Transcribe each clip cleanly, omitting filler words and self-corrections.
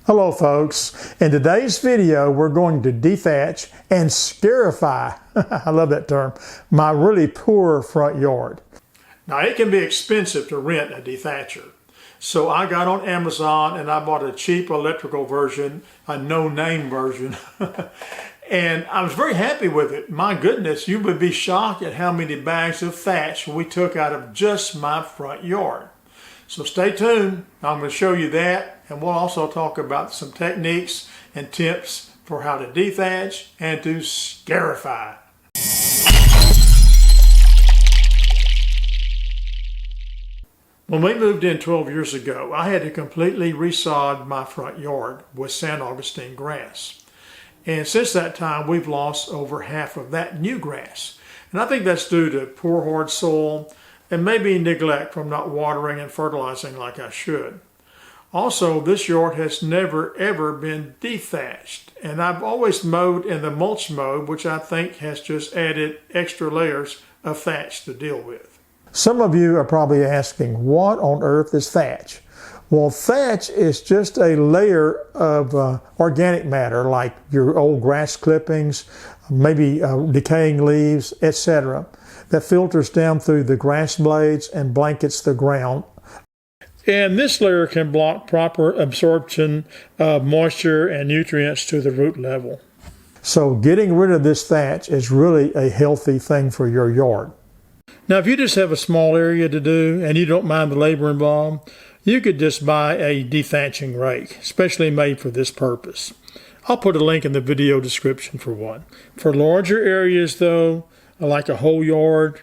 Hello folks, in today's video we're going to dethatch and scarify, I love that term, my really poor front yard. Now it can be expensive to rent a dethatcher. So I got on Amazon and I bought a cheap electrical version, a no-name version, and I was very happy with it. My goodness, you would be shocked at how many bags of thatch we took out of just my front yard. So stay tuned, I'm going to show you that, and we'll also talk about some techniques and tips for how to dethatch and to scarify. When we moved in 12 years ago, I had to completely resod my front yard with San Augustine grass. And since that time, we've lost over half of that new grass. And I think that's due to poor hard soil, and maybe neglect from not watering and fertilizing like I should. Also, this yard has never ever been dethatched, and I've always mowed in the mulch mode, which I think has just added extra layers of thatch to deal with. Some of you are probably asking, what on earth is thatch? Well, thatch is just a layer of organic matter like your old grass clippings, maybe decaying leaves, etc., that filters down through the grass blades and blankets the ground. And this layer can block proper absorption of moisture and nutrients to the root level. So getting rid of this thatch is really a healthy thing for your yard. Now if you just have a small area to do and you don't mind the labor involved, you could just buy a dethatching rake, specially made for this purpose. I'll put a link in the video description for one. For larger areas though, like a whole yard,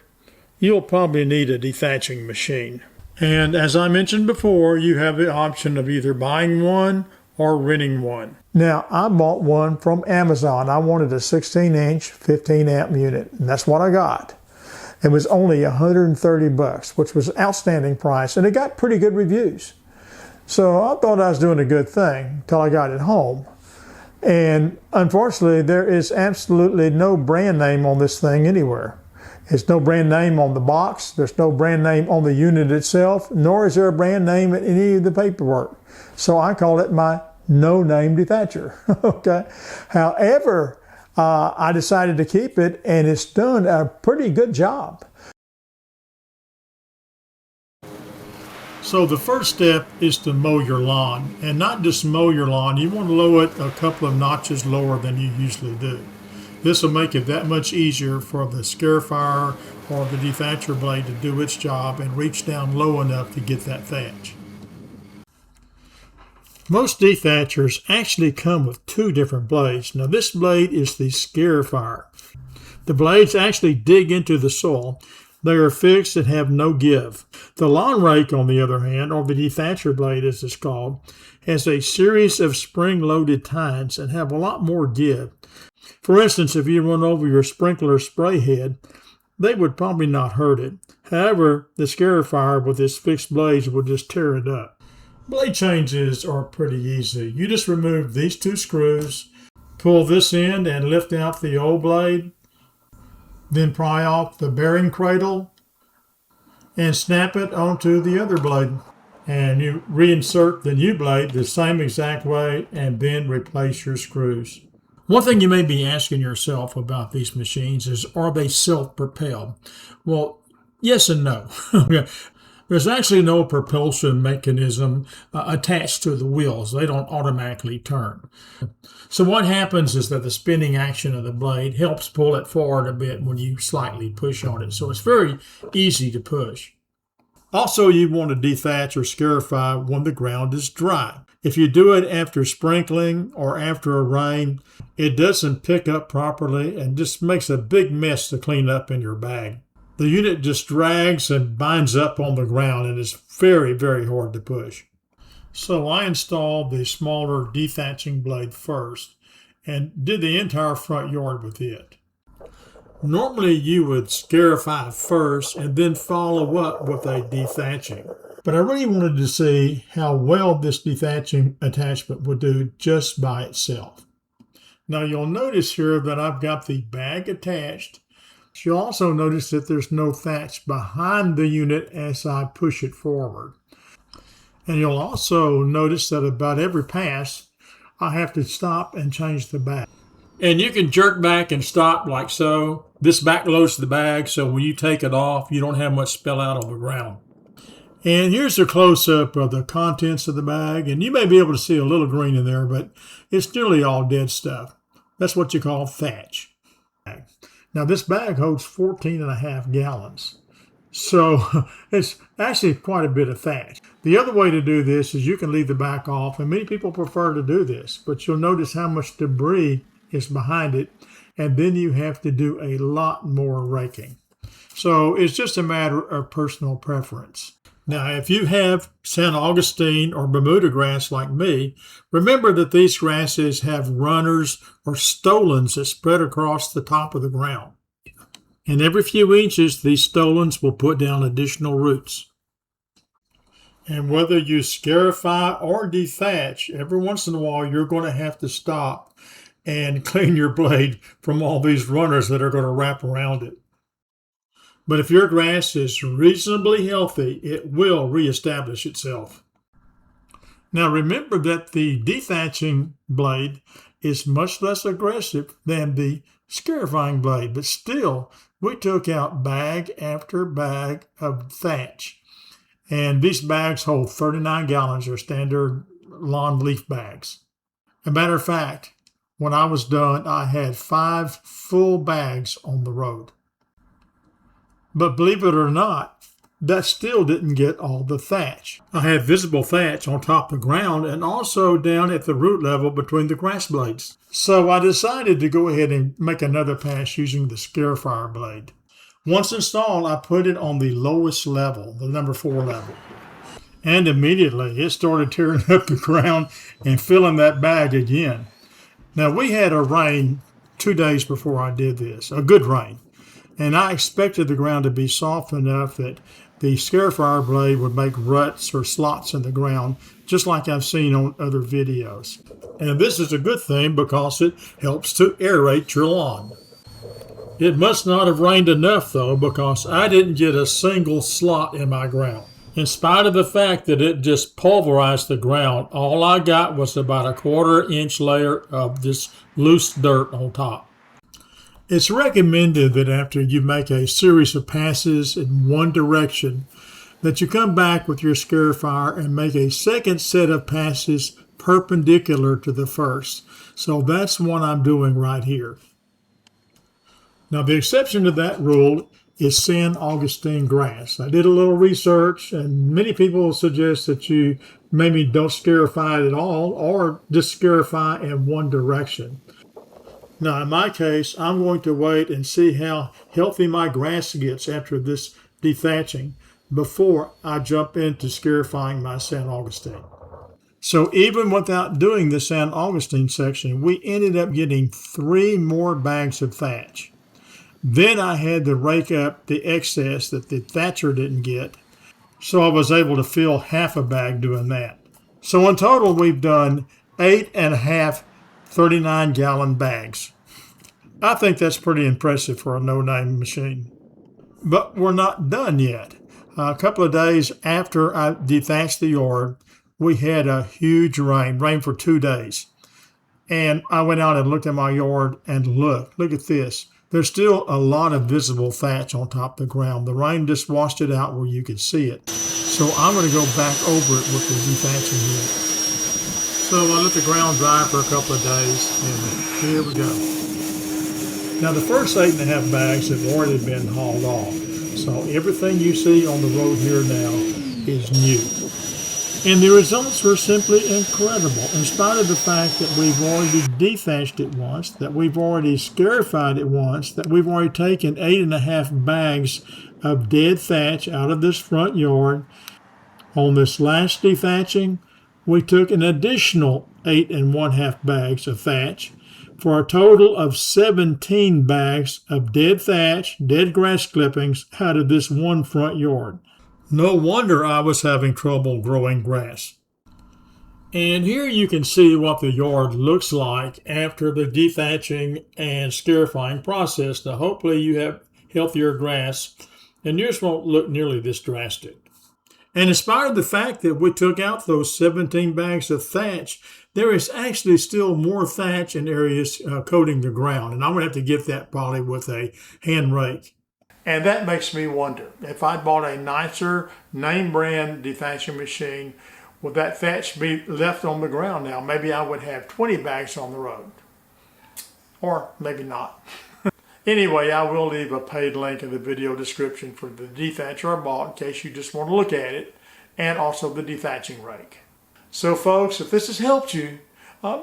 you'll probably need a dethatching machine. And as I mentioned before, you have the option of either buying one or renting one. Now, I bought one from Amazon. I wanted a 16-inch, 15-amp unit, and that's what I got. It was only $130, which was an outstanding price, and it got pretty good reviews. So I thought I was doing a good thing until I got it home. And unfortunately, there is absolutely no brand name on this thing anywhere. There's no brand name on the box. There's no brand name on the unit itself, nor is there a brand name in any of the paperwork. So I call it my no-name dethatcher. Okay. However, I decided to keep it, and it's done a pretty good job. So the first step is to mow your lawn, and not just mow your lawn. You want to mow it a couple of notches lower than you usually do. This will make it that much easier for the scarifier or the dethatcher blade to do its job and reach down low enough to get that thatch. Most dethatchers actually come with two different blades. Now this blade is the scarifier. The blades actually dig into the soil. They are fixed and have no give. The lawn rake, on the other hand, or the dethatcher blade as it's called, has a series of spring-loaded tines and have a lot more give. For instance, if you run over your sprinkler spray head, they would probably not hurt it. However, the scarifier with its fixed blades will just tear it up. Blade changes are pretty easy. You just remove these two screws, pull this end and lift out the old blade, then pry off the bearing cradle and snap it onto the other blade. And you reinsert the new blade the same exact way and then replace your screws. One thing you may be asking yourself about these machines is, are they self-propelled? Well, yes and no. There's actually no propulsion mechanism attached to the wheels. They don't automatically turn. So what happens is that the spinning action of the blade helps pull it forward a bit when you slightly push on it. So it's very easy to push. Also, you want to dethatch or scarify when the ground is dry. If you do it after sprinkling or after a rain, it doesn't pick up properly and just makes a big mess to clean up in your bag. The unit just drags and binds up on the ground and is very, very hard to push. So I installed the smaller dethatching blade first and did the entire front yard with it. Normally you would scarify first and then follow up with a dethatching. But I really wanted to see how well this dethatching attachment would do just by itself. Now you'll notice here that I've got the bag attached. You'll also notice that there's no thatch behind the unit as I push it forward. And you'll also notice that about every pass, I have to stop and change the bag. And you can jerk back and stop like so. This back loads the bag, so when you take it off, you don't have much spill out on the ground. And here's a close-up of the contents of the bag. And you may be able to see a little green in there, but it's nearly all dead stuff. That's what you call thatch. Now, this bag holds 14.5 gallons. So it's actually quite a bit of thatch. The other way to do this is you can leave the back off, and many people prefer to do this, but you'll notice how much debris is behind it, and then you have to do a lot more raking. So it's just a matter of personal preference. Now, if you have San Augustine or Bermuda grass like me, remember that these grasses have runners or stolons that spread across the top of the ground. And every few inches, these stolons will put down additional roots. And whether you scarify or dethatch, every once in a while, you're going to have to stop and clean your blade from all these runners that are going to wrap around it. But if your grass is reasonably healthy, it will reestablish itself. Now remember that the dethatching blade is much less aggressive than the scarifying blade, but still we took out bag after bag of thatch. And these bags hold 39 gallons, or standard lawn leaf bags. As a matter of fact, when I was done, I had 5 full bags on the road. But believe it or not, that still didn't get all the thatch. I had visible thatch on top of the ground and also down at the root level between the grass blades. So I decided to go ahead and make another pass using the Scarify blade. Once installed, I put it on the lowest level, the number 4 level. And immediately it started tearing up the ground and filling that bag again. Now we had a rain 2 days before I did this, a good rain. And I expected the ground to be soft enough that the Scarify blade would make ruts or slots in the ground, just like I've seen on other videos. And this is a good thing because it helps to aerate your lawn. It must not have rained enough though, because I didn't get a single slot in my ground. In spite of the fact that it just pulverized the ground, all I got was about a 1/4 inch layer of this loose dirt on top. It's recommended that after you make a series of passes in one direction, that you come back with your scarifier and make a second set of passes perpendicular to the first. So that's what I'm doing right here. Now the exception to that rule is San Augustine grass. I did a little research, and many people suggest that you maybe don't scarify it at all, or just scarify in one direction. Now, in my case, I'm going to wait and see how healthy my grass gets after this dethatching before I jump into scarifying my San Augustine. So even without doing the San Augustine section, we ended up getting 3 more bags of thatch. Then I had to rake up the excess that the thatcher didn't get, so I was able to fill half a bag doing that. So in total, we've done 8.5 39-gallon bags. I think that's pretty impressive for a no-name machine. But we're not done yet. A couple of days after I dethatched the yard, we had a huge rain for 2 days. And I went out and looked at my yard, and look at this. There's still a lot of visible thatch on top of the ground. The rain just washed it out where you could see it. So I'm going to go back over it with the dethatching here. So I let the ground dry for a couple of days, and here we go. Now the first 8.5 bags have already been hauled off. So everything you see on the road here now is new. And the results were simply incredible, in spite of the fact that we've already dethatched it once, that we've already scarified it once, that we've already taken 8.5 bags of dead thatch out of this front yard. On this last dethatching, we took an additional 8.5 bags of thatch for a total of 17 bags of dead thatch, dead grass clippings out of this one front yard. No wonder I was having trouble growing grass. And here you can see what the yard looks like after the dethatching and scarifying process. Now hopefully you have healthier grass and yours won't look nearly this drastic. And in spite of the fact that we took out those 17 bags of thatch, there is actually still more thatch in areas coating the ground, and I'm going to have to get that probably with a hand rake. And that makes me wonder, if I bought a nicer name brand dethatching machine, would that thatch be left on the ground now? Maybe I would have 20 bags on the road. Or maybe not. Anyway, I will leave a paid link in the video description for the dethatcher I bought in case you just want to look at it, and also the dethatching rake. So folks, if this has helped you,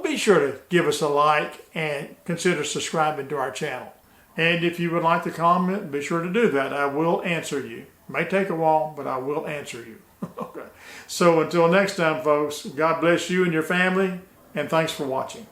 be sure to give us a like and consider subscribing to our channel. And if you would like to comment, be sure to do that. I will answer you. It may take a while, but I will answer you. Okay. So until next time, folks, God bless you and your family, and thanks for watching.